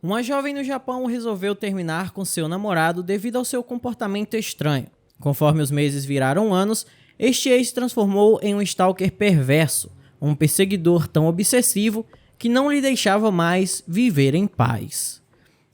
Uma jovem no Japão resolveu terminar com seu namorado devido ao seu comportamento estranho. Conforme os meses viraram anos, este ex se transformou em um stalker perverso, um perseguidor tão obsessivo que não lhe deixava mais viver em paz.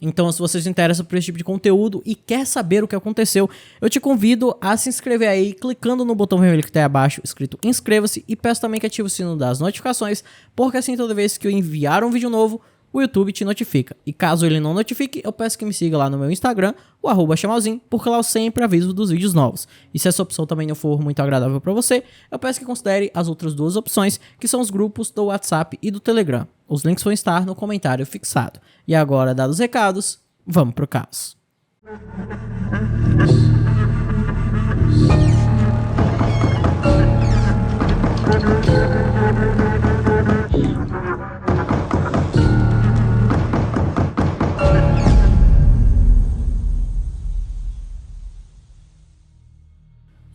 Então, se você se interessa por esse tipo de conteúdo e quer saber o que aconteceu, eu te convido a se inscrever aí, clicando no botão vermelho que está aí abaixo, escrito inscreva-se, e peço também que ative o sino das notificações, porque assim toda vez que eu enviar um vídeo novo, o YouTube te notifica. E caso ele não notifique, eu peço que me siga lá no meu Instagram, o @chamalzinho, porque lá eu sempre aviso dos vídeos novos. E se essa opção também não for muito agradável para você, eu peço que considere as outras duas opções, que são os grupos do WhatsApp e do Telegram. Os links vão estar no comentário fixado. E agora, dados os recados, vamos pro caso.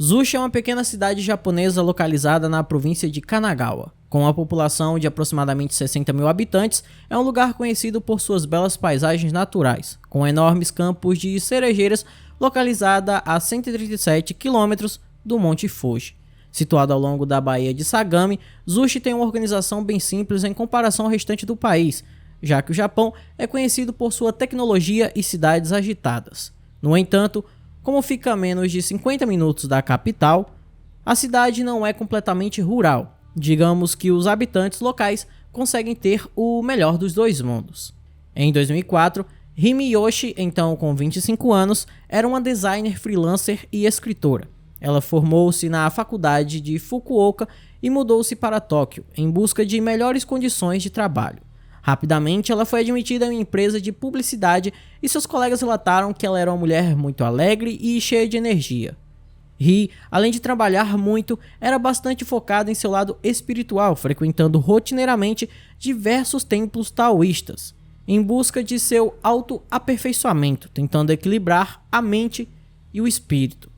Zushi é uma pequena cidade japonesa localizada na província de Kanagawa. Com uma população de aproximadamente 60 mil habitantes, é um lugar conhecido por suas belas paisagens naturais, com enormes campos de cerejeiras localizada a 137 km do Monte Fuji. Situado ao longo da Baía de Sagami, Zushi tem uma organização bem simples em comparação ao restante do país, já que o Japão é conhecido por sua tecnologia e cidades agitadas. No entanto, como fica a menos de 50 minutos da capital, a cidade não é completamente rural. Digamos que os habitantes locais conseguem ter o melhor dos dois mundos. Em 2004, Hime Yoshi, então com 25 anos, era uma designer freelancer e escritora. Ela formou-se na faculdade de Fukuoka e mudou-se para Tóquio em busca de melhores condições de trabalho. Rapidamente, ela foi admitida em uma empresa de publicidade e seus colegas relataram que ela era uma mulher muito alegre e cheia de energia. Ri, além de trabalhar muito, era bastante focada em seu lado espiritual, frequentando rotineiramente diversos templos taoístas, em busca de seu autoaperfeiçoamento, tentando equilibrar a mente e o espírito.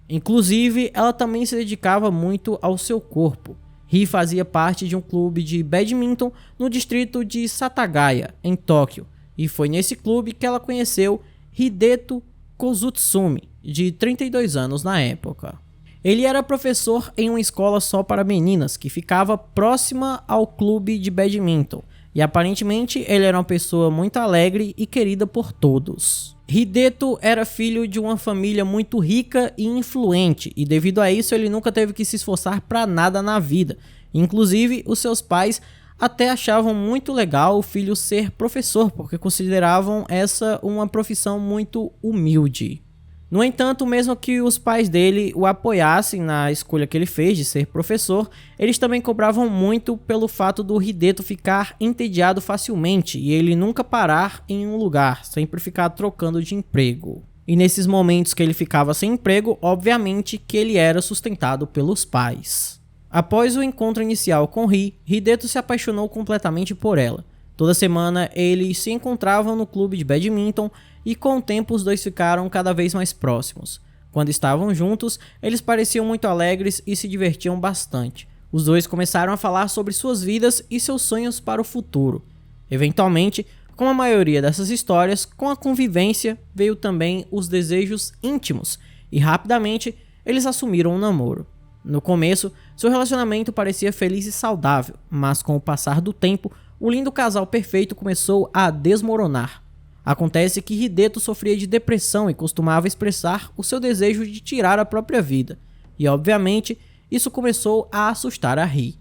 Inclusive, ela também se dedicava muito ao seu corpo. Ri fazia parte de um clube de badminton no distrito de Satagaya, em Tóquio, e foi nesse clube que ela conheceu Hideto Kozutsumi, de 32 anos na época. Ele era professor em uma escola só para meninas, que ficava próxima ao clube de badminton, e aparentemente ele era uma pessoa muito alegre e querida por todos. Hideto era filho de uma família muito rica e influente, e devido a isso ele nunca teve que se esforçar para nada na vida. Inclusive, os seus pais até achavam muito legal o filho ser professor, porque consideravam essa uma profissão muito humilde. No entanto, mesmo que os pais dele o apoiassem na escolha que ele fez de ser professor, eles também cobravam muito pelo fato do Hideto ficar entediado facilmente e ele nunca parar em um lugar, sempre ficar trocando de emprego. E nesses momentos que ele ficava sem emprego, obviamente que ele era sustentado pelos pais. Após o encontro inicial com Ri, Hideto se apaixonou completamente por ela. Toda semana eles se encontravam no clube de badminton e com o tempo os dois ficaram cada vez mais próximos. Quando estavam juntos, eles pareciam muito alegres e se divertiam bastante. Os dois começaram a falar sobre suas vidas e seus sonhos para o futuro. Eventualmente, como a maioria dessas histórias, com a convivência veio também os desejos íntimos e rapidamente eles assumiram um namoro. No começo, seu relacionamento parecia feliz e saudável, mas com o passar do tempo, o lindo casal perfeito começou a desmoronar. Acontece que Hideto sofria de depressão e costumava expressar o seu desejo de tirar a própria vida, e obviamente isso começou a assustar a Ri.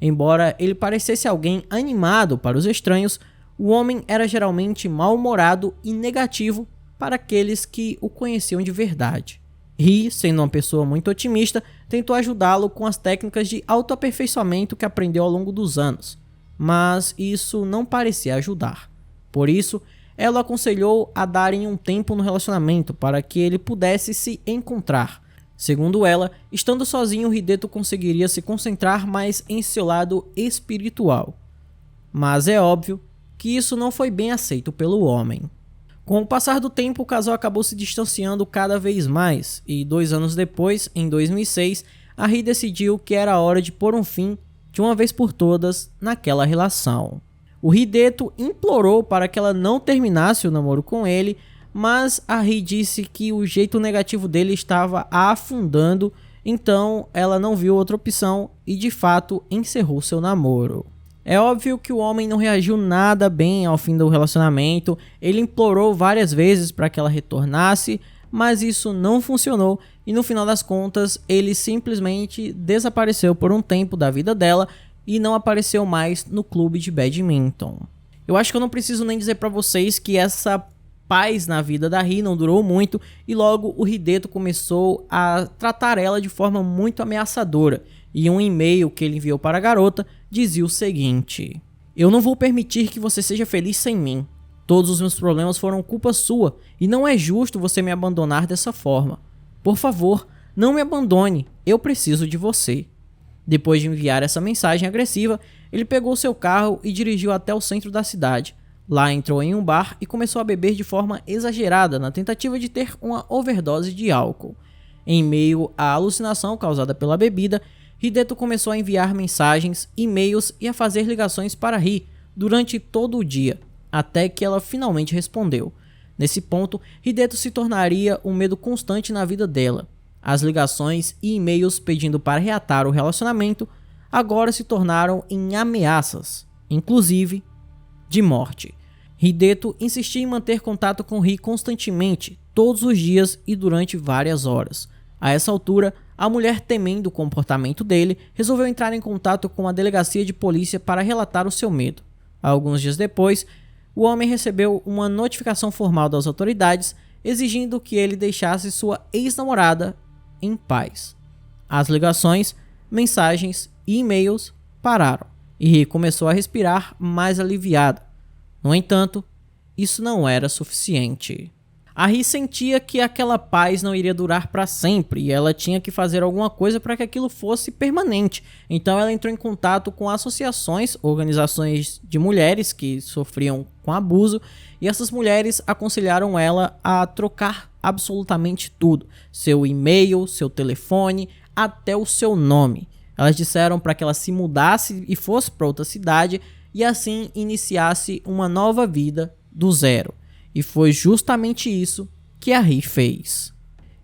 Embora ele parecesse alguém animado para os estranhos, o homem era geralmente mal-humorado e negativo para aqueles que o conheciam de verdade. Ri, sendo uma pessoa muito otimista, tentou ajudá-lo com as técnicas de autoaperfeiçoamento que aprendeu ao longo dos anos, mas isso não parecia ajudar. Por isso, ela o aconselhou a darem um tempo no relacionamento para que ele pudesse se encontrar. Segundo ela, estando sozinho, Hideto conseguiria se concentrar mais em seu lado espiritual. Mas é óbvio que isso não foi bem aceito pelo homem. Com o passar do tempo, o casal acabou se distanciando cada vez mais, e 2 anos depois, em 2006, a Ri decidiu que era hora de pôr um fim, de uma vez por todas, naquela relação. O Hideto implorou para que ela não terminasse o namoro com ele, mas a Ri disse que o jeito negativo dele estava a afundando, então ela não viu outra opção e de fato encerrou seu namoro. É óbvio que o homem não reagiu nada bem ao fim do relacionamento, ele implorou várias vezes para que ela retornasse, mas isso não funcionou e no final das contas ele simplesmente desapareceu por um tempo da vida dela e não apareceu mais no clube de badminton. Eu acho que eu não preciso nem dizer para vocês que essa paz na vida da Ri não durou muito e logo o Hideto começou a tratar ela de forma muito ameaçadora. E um e-mail que ele enviou para a garota dizia o seguinte: "Eu não vou permitir que você seja feliz sem mim. Todos os meus problemas foram culpa sua e não é justo você me abandonar dessa forma. Por favor, não me abandone, eu preciso de você." Depois de enviar essa mensagem agressiva, ele pegou seu carro e dirigiu até o centro da cidade. Lá entrou em um bar e começou a beber de forma exagerada na tentativa de ter uma overdose de álcool. Em meio à alucinação causada pela bebida, Hideto começou a enviar mensagens, e-mails e a fazer ligações para Ri durante todo o dia, até que ela finalmente respondeu. Nesse ponto, Hideto se tornaria um medo constante na vida dela. As ligações e e-mails pedindo para reatar o relacionamento agora se tornaram em ameaças, inclusive de morte. Hideto insistia em manter contato com Ri constantemente, todos os dias e durante várias horas. A essa altura, a mulher, temendo o comportamento dele, resolveu entrar em contato com a delegacia de polícia para relatar o seu medo. Alguns dias depois, o homem recebeu uma notificação formal das autoridades exigindo que ele deixasse sua ex-namorada em paz. As ligações, mensagens e e-mails pararam e Ri começou a respirar mais aliviada. No entanto, isso não era suficiente. A Ri sentia que aquela paz não iria durar para sempre e ela tinha que fazer alguma coisa para que aquilo fosse permanente. Então ela entrou em contato com associações, organizações de mulheres que sofriam com abuso, e essas mulheres aconselharam ela a trocar absolutamente tudo: seu e-mail, seu telefone, até o seu nome. Elas disseram para que ela se mudasse e fosse para outra cidade e assim iniciasse uma nova vida do zero. E foi justamente isso que a Ri fez.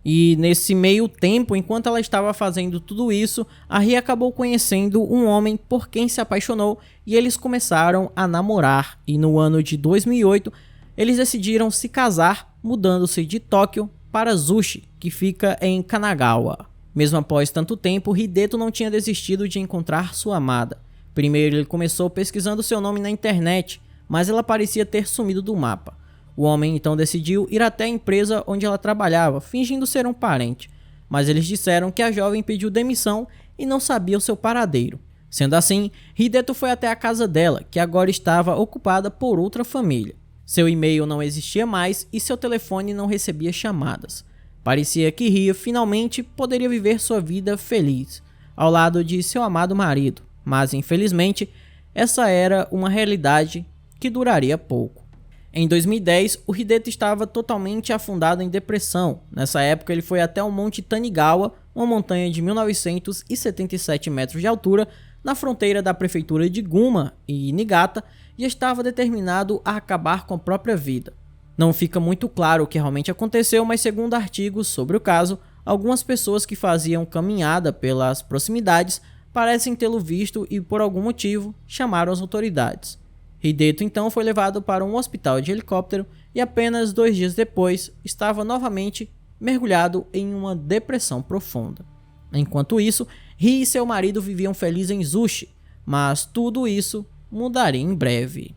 E nesse meio tempo, enquanto ela estava fazendo tudo isso, a Ri acabou conhecendo um homem por quem se apaixonou e eles começaram a namorar. E no ano de 2008, eles decidiram se casar, mudando-se de Tóquio para Zushi, que fica em Kanagawa. Mesmo após tanto tempo, Hideto não tinha desistido de encontrar sua amada. Primeiro ele começou pesquisando seu nome na internet, mas ela parecia ter sumido do mapa. O homem então decidiu ir até a empresa onde ela trabalhava, fingindo ser um parente, mas eles disseram que a jovem pediu demissão e não sabia o seu paradeiro. Sendo assim, Hideto foi até a casa dela, que agora estava ocupada por outra família. Seu e-mail não existia mais e seu telefone não recebia chamadas. Parecia que Ri finalmente poderia viver sua vida feliz, ao lado de seu amado marido, mas infelizmente essa era uma realidade que duraria pouco. Em 2010, o Hideto estava totalmente afundado em depressão. Nessa época, ele foi até o Monte Tanigawa, uma montanha de 1977 metros de altura, na fronteira da prefeitura de Gunma e Niigata, e estava determinado a acabar com a própria vida. Não fica muito claro o que realmente aconteceu, mas segundo artigos sobre o caso, algumas pessoas que faziam caminhada pelas proximidades parecem tê-lo visto e, por algum motivo, chamaram as autoridades. Hideto então foi levado para um hospital de helicóptero e apenas 2 dias depois estava novamente mergulhado em uma depressão profunda. Enquanto isso, Ri e seu marido viviam felizes em Zushi, mas tudo isso mudaria em breve.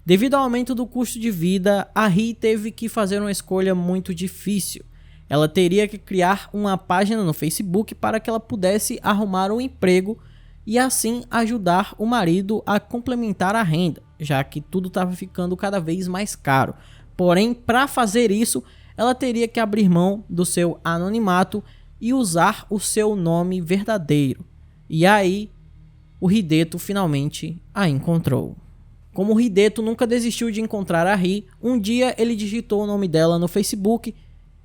Devido ao aumento do custo de vida, a Ri teve que fazer uma escolha muito difícil. Ela teria que criar uma página no Facebook para que ela pudesse arrumar um emprego e assim ajudar o marido a complementar a renda, já que tudo estava ficando cada vez mais caro. Porém, para fazer isso, ela teria que abrir mão do seu anonimato e usar o seu nome verdadeiro. E aí, o Hideto finalmente a encontrou. Como o Hideto nunca desistiu de encontrar a Ri, um dia ele digitou o nome dela no Facebook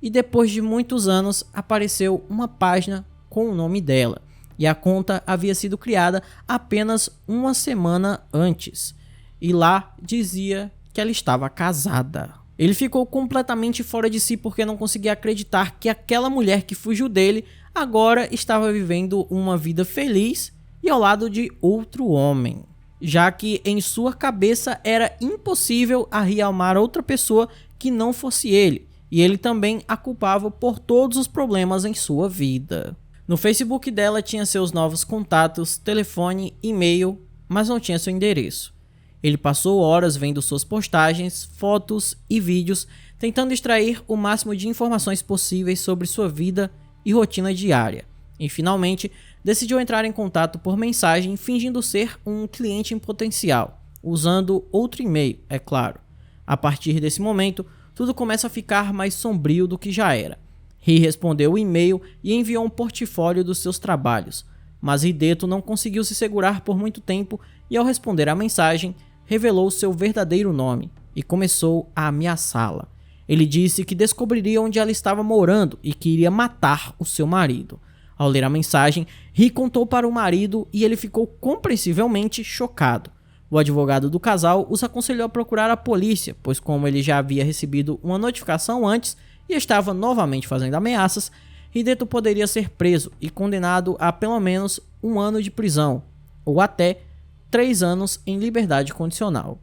e depois de muitos anos apareceu uma página com o nome dela. E a conta havia sido criada apenas uma semana antes. e lá dizia que ela estava casada. Ele ficou completamente fora de si porque não conseguia acreditar que aquela mulher que fugiu dele agora estava vivendo uma vida feliz e ao lado de outro homem, já que em sua cabeça era impossível a Ri amar outra pessoa que não fosse ele, e ele também a culpava por todos os problemas em sua vida. No Facebook dela tinha seus novos contatos, telefone, e-mail, mas não tinha seu endereço. Ele passou horas vendo suas postagens, fotos e vídeos, tentando extrair o máximo de informações possíveis sobre sua vida e rotina diária. E finalmente, decidiu entrar em contato por mensagem, fingindo ser um cliente em potencial, usando outro e-mail, é claro. A partir desse momento, tudo começa a ficar mais sombrio do que já era. Ri respondeu o e-mail e enviou um portfólio dos seus trabalhos, mas Hideto não conseguiu se segurar por muito tempo e, ao responder a mensagem, revelou seu verdadeiro nome e começou a ameaçá-la. Ele disse que descobriria onde ela estava morando e que iria matar o seu marido. Ao ler a mensagem, Ri contou para o marido e ele ficou compreensivelmente chocado. O advogado do casal os aconselhou a procurar a polícia, pois como ele já havia recebido uma notificação antes e estava novamente fazendo ameaças, Hideto poderia ser preso e condenado a pelo menos 1 ano de prisão, ou até 3 anos em liberdade condicional.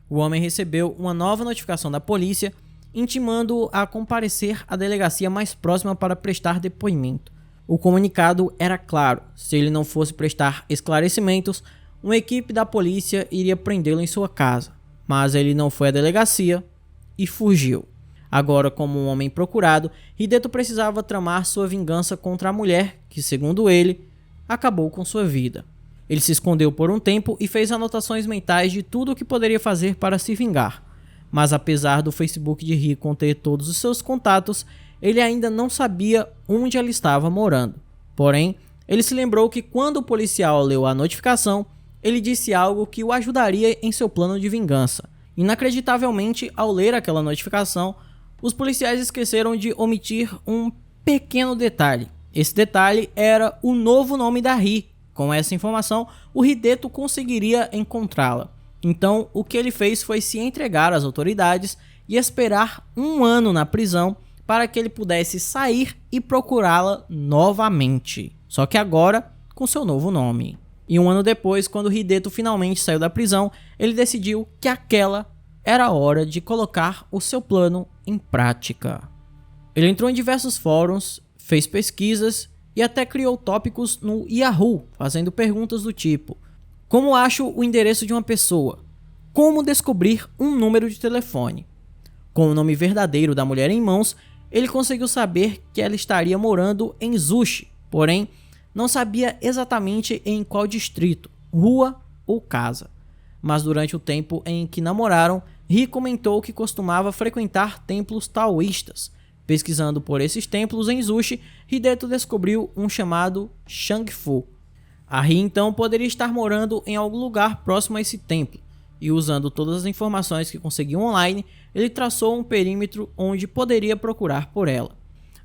O homem recebeu uma nova notificação da polícia, intimando-o a comparecer à delegacia mais próxima para prestar depoimento. O comunicado era claro: se ele não fosse prestar esclarecimentos, uma equipe da polícia iria prendê-lo em sua casa. Mas ele não foi à delegacia e fugiu. Agora, como um homem procurado, Hideto precisava tramar sua vingança contra a mulher que, segundo ele, acabou com sua vida. Ele se escondeu por um tempo e fez anotações mentais de tudo o que poderia fazer para se vingar. Mas apesar do Facebook de Ri conter todos os seus contatos, ele ainda não sabia onde ela estava morando. Porém, ele se lembrou que quando o policial leu a notificação, ele disse algo que o ajudaria em seu plano de vingança. Inacreditavelmente, ao ler aquela notificação, os policiais esqueceram de omitir um pequeno detalhe. Esse detalhe era o novo nome da Ri. Com essa informação, o Hideto conseguiria encontrá-la. Então, o que ele fez foi se entregar às autoridades e esperar 1 ano na prisão para que ele pudesse sair e procurá-la novamente. Só que agora, com seu novo nome. E 1 ano depois, quando Hideto finalmente saiu da prisão, ele decidiu que aquela era a hora de colocar o seu plano em prática. Ele entrou em diversos fóruns, fez pesquisas e até criou tópicos no Yahoo, fazendo perguntas do tipo: como acho o endereço de uma pessoa? Como descobrir um número de telefone? Com o nome verdadeiro da mulher em mãos, ele conseguiu saber que ela estaria morando em Zushi, porém não sabia exatamente em qual distrito, rua ou casa. Mas durante o tempo em que namoraram, Ri comentou que costumava frequentar templos taoístas. Pesquisando por esses templos em Zushi, Hideto descobriu um chamado Shangfu. A Ri então poderia estar morando em algum lugar próximo a esse templo, e usando todas as informações que conseguiu online, ele traçou um perímetro onde poderia procurar por ela.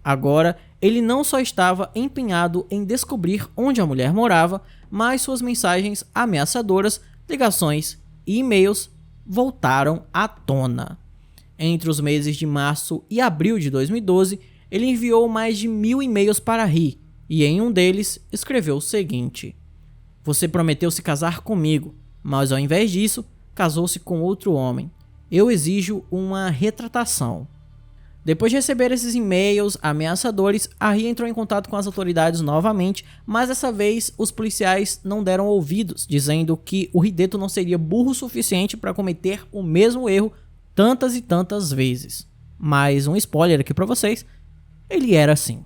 Agora, ele não só estava empenhado em descobrir onde a mulher morava, mas suas mensagens ameaçadoras, ligações e e-mails voltaram à tona. Entre os meses de março e abril de 2012, ele enviou mais de 1000 e-mails para Ri, e em um deles escreveu o seguinte: você prometeu se casar comigo, mas ao invés disso, casou-se com outro homem. Eu exijo uma retratação. Depois de receber esses e-mails ameaçadores, a Ri entrou em contato com as autoridades novamente, mas dessa vez os policiais não deram ouvidos, dizendo que o Hideto não seria burro o suficiente para cometer o mesmo erro tantas e tantas vezes. Mas um spoiler aqui para vocês, ele era assim.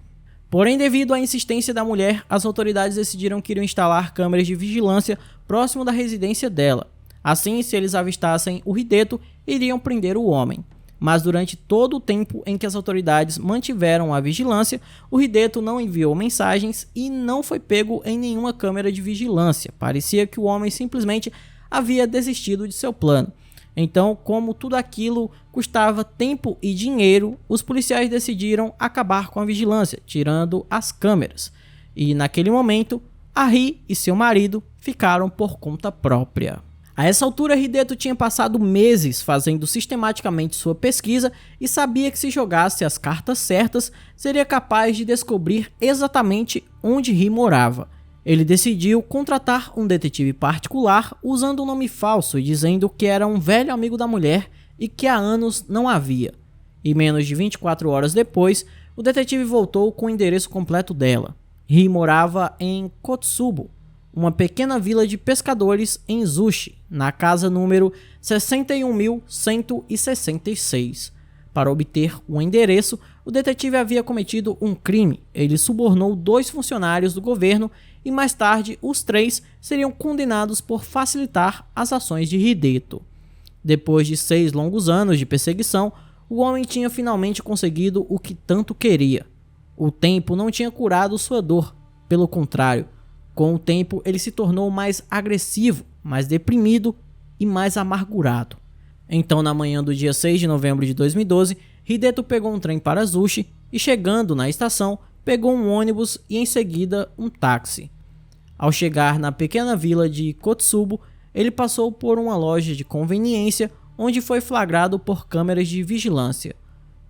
Porém, devido à insistência da mulher, as autoridades decidiram que iriam instalar câmeras de vigilância próximo da residência dela. Assim, se eles avistassem o Hideto, iriam prender o homem. Mas durante todo o tempo em que as autoridades mantiveram a vigilância, o Hideto não enviou mensagens e não foi pego em nenhuma câmera de vigilância. Parecia que o homem simplesmente havia desistido de seu plano. Então, como tudo aquilo custava tempo e dinheiro, os policiais decidiram acabar com a vigilância, tirando as câmeras. E naquele momento, a Ri e seu marido ficaram por conta própria. A essa altura, Hideto tinha passado meses fazendo sistematicamente sua pesquisa e sabia que se jogasse as cartas certas, seria capaz de descobrir exatamente onde Ri morava. Ele decidiu contratar um detetive particular usando um nome falso e dizendo que era um velho amigo da mulher e que há anos não a via. E menos de 24 horas depois, o detetive voltou com o endereço completo dela. Ri morava em Kotsubo, uma pequena vila de pescadores em Zushi, na casa número 61.166. Para obter o endereço, o detetive havia cometido um crime. Ele subornou 2 funcionários do governo e mais tarde os 3 seriam condenados por facilitar as ações de Hideto. Depois de 6 longos anos de perseguição, o homem tinha finalmente conseguido o que tanto queria. O tempo não tinha curado sua dor, pelo contrário, com o tempo ele se tornou mais agressivo, mais deprimido e mais amargurado. Então, na manhã do dia 6 de novembro de 2012, Hideto pegou um trem para Zushi e, chegando na estação, pegou um ônibus e em seguida um táxi. Ao chegar na pequena vila de Kotsubo, ele passou por uma loja de conveniência onde foi flagrado por câmeras de vigilância.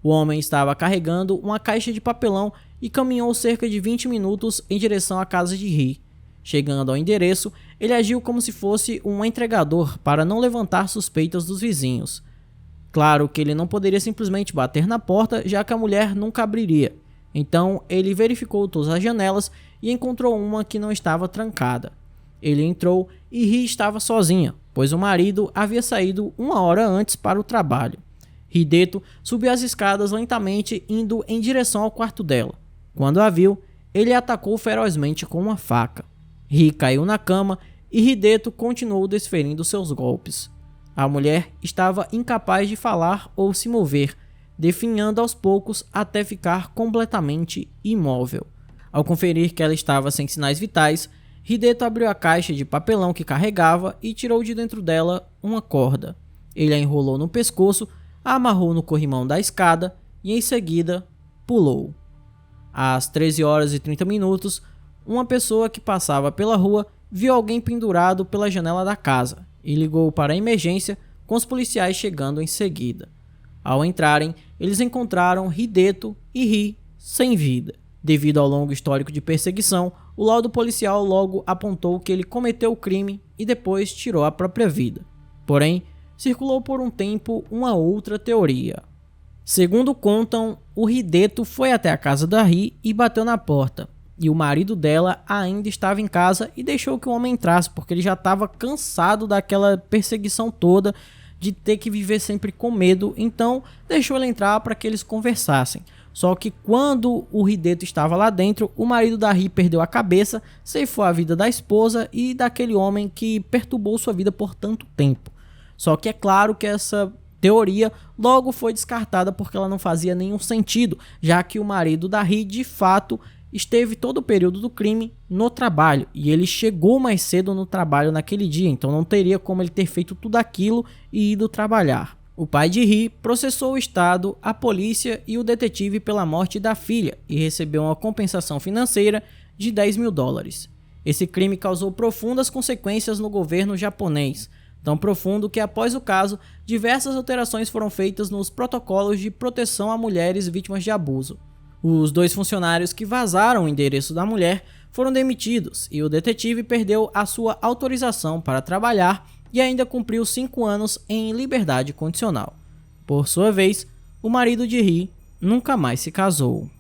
O homem estava carregando uma caixa de papelão e caminhou cerca de 20 minutos em direção à casa de Ri. Chegando ao endereço, ele agiu como se fosse um entregador para não levantar suspeitas dos vizinhos. Claro que ele não poderia simplesmente bater na porta, já que a mulher nunca abriria. Então ele verificou todas as janelas e encontrou uma que não estava trancada. Ele entrou e Ri estava sozinha, pois o marido havia saído 1 hora antes para o trabalho. Hideto subiu as escadas lentamente, indo em direção ao quarto dela. Quando a viu, ele a atacou ferozmente com uma faca. Ri caiu na cama e Hideto continuou desferindo seus golpes. A mulher estava incapaz de falar ou se mover, definhando aos poucos até ficar completamente imóvel. Ao conferir que ela estava sem sinais vitais, Hideto abriu a caixa de papelão que carregava e tirou de dentro dela uma corda. Ele a enrolou no pescoço, a amarrou no corrimão da escada e em seguida pulou. Às 13 horas e 30 minutos, uma pessoa que passava pela rua viu alguém pendurado pela janela da casa e ligou para a emergência, com os policiais chegando em seguida. Ao entrarem, eles encontraram Hideto e Ri sem vida. Devido ao longo histórico de perseguição, o laudo policial logo apontou que ele cometeu o crime e depois tirou a própria vida. Porém, circulou por um tempo uma outra teoria. Segundo contam, o Hideto foi até a casa da Ri e bateu na porta. E o marido dela ainda estava em casa e deixou que o homem entrasse, porque ele já estava cansado daquela perseguição toda, de ter que viver sempre com medo, então deixou ele entrar para que eles conversassem. Só que quando o Hideto estava lá dentro, o marido da Ri perdeu a cabeça, ceifou a vida da esposa e daquele homem que perturbou sua vida por tanto tempo. Só que é claro que essa teoria logo foi descartada porque ela não fazia nenhum sentido, já que o marido da Ri de fato esteve todo o período do crime no trabalho e ele chegou mais cedo no trabalho naquele dia, então não teria como ele ter feito tudo aquilo e ido trabalhar. O pai de Ri processou o Estado, a polícia e o detetive pela morte da filha e recebeu uma compensação financeira de $10.000. Esse crime causou profundas consequências no governo japonês, tão profundo que após o caso, diversas alterações foram feitas nos protocolos de proteção a mulheres vítimas de abuso. Os 2 funcionários que vazaram o endereço da mulher foram demitidos e o detetive perdeu a sua autorização para trabalhar e ainda cumpriu 5 anos em liberdade condicional. Por sua vez, o marido de Ri nunca mais se casou.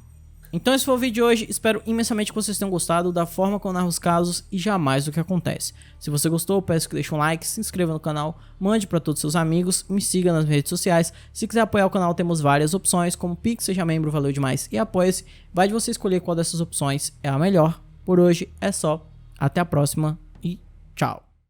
Então esse foi o vídeo de hoje, espero imensamente que vocês tenham gostado da forma como eu narro os casos e jamais do que acontece. Se você gostou, peço que deixe um like, se inscreva no canal, mande para todos os seus amigos, me siga nas redes sociais. Se quiser apoiar o canal, temos várias opções, como Pix, seja membro, valeu demais e apoie-se. Vai de você escolher qual dessas opções é a melhor. Por hoje é só, até a próxima e tchau.